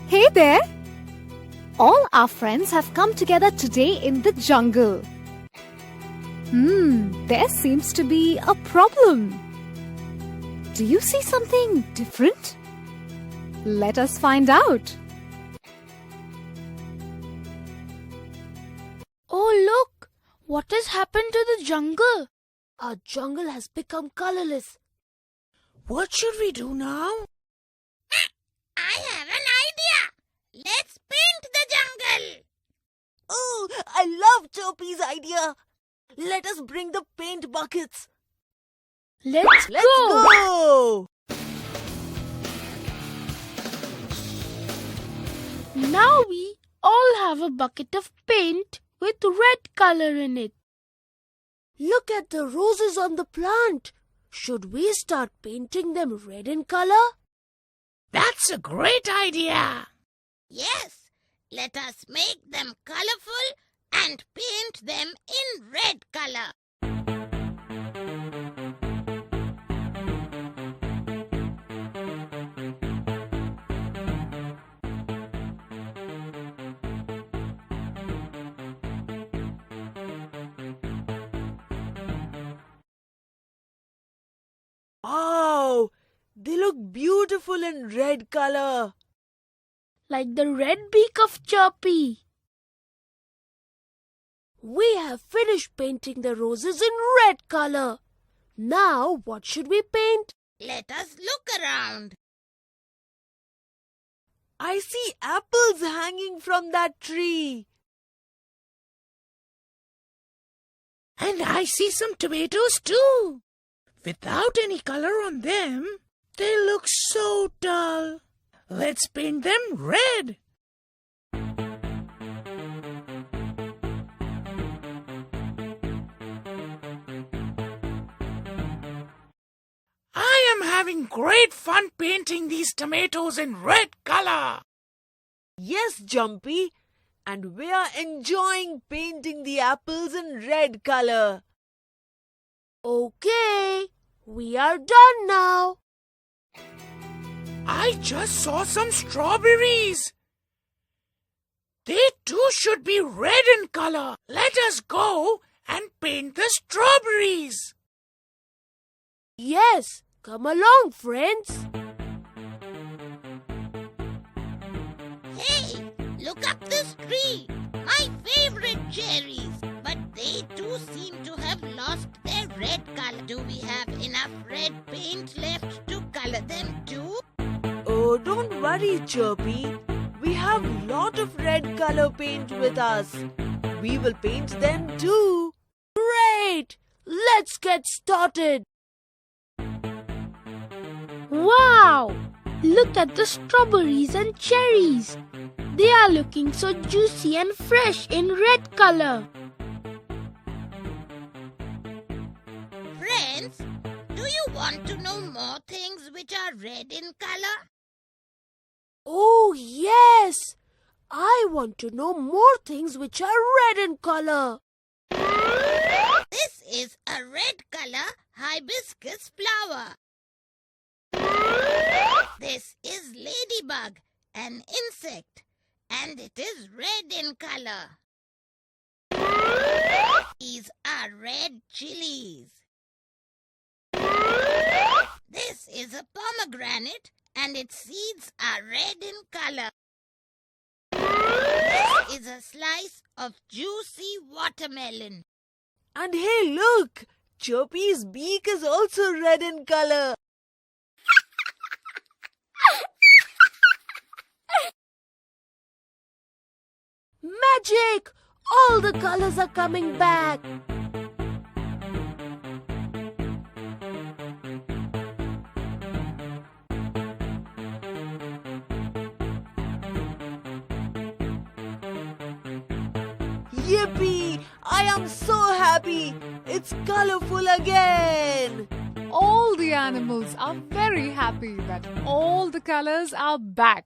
Hey there! All our friends have come together today in the jungle. There seems to be a problem. Do you see something different? Let us find out. Oh, look! What has happened to the jungle? Our jungle has become colorless. What should we do now? I have an idea. Let's paint the jungle. Oh, I love Chirpy's idea. Let us bring the paint buckets. Let's go! Now we all have a bucket of paint with red color in it. Look at the roses on the plant. Should we start painting them red in color? That's a great idea. Yes, let us make them colorful and paint them in red color. Wow! They look beautiful in red color. Like the red beak of Chirpy. We have finished painting the roses in red color. Now what should we paint? Let us look around. I see apples hanging from that tree. And I see some tomatoes too. Without any color on them, they look so dull. Let's paint them red. I am having great fun painting these tomatoes in red color. Yes, Jumpy. And we are enjoying painting the apples in red color. Okay, we are done now. I just saw some strawberries. They too should be red in color. Let us go and paint the strawberries. Yes, come along, friends. Hey, look up this tree. My favorite cherries. But they too seem to have lost their red color. Do we have enough red paint left to color them too? Oh, don't worry, Chirpy. We have lot of red color paint with us. We will paint them too. Great! Let's get started. Wow! Look at the strawberries and cherries. They are looking so juicy and fresh in red color. Friends, do you want to know more things which are red in color? Oh, yes! I want to know more things which are red in color. This is a red color hibiscus flower. This is ladybug, an insect, and it is red in color. These are red chilies. This is a pomegranate, and its seeds are red in color. This is a slice of juicy watermelon. And hey, look! Chirpy's beak is also red in color. Magic! All the colors are coming back. Yippee! I am so happy! It's colorful again! All the animals are very happy that all the colors are back.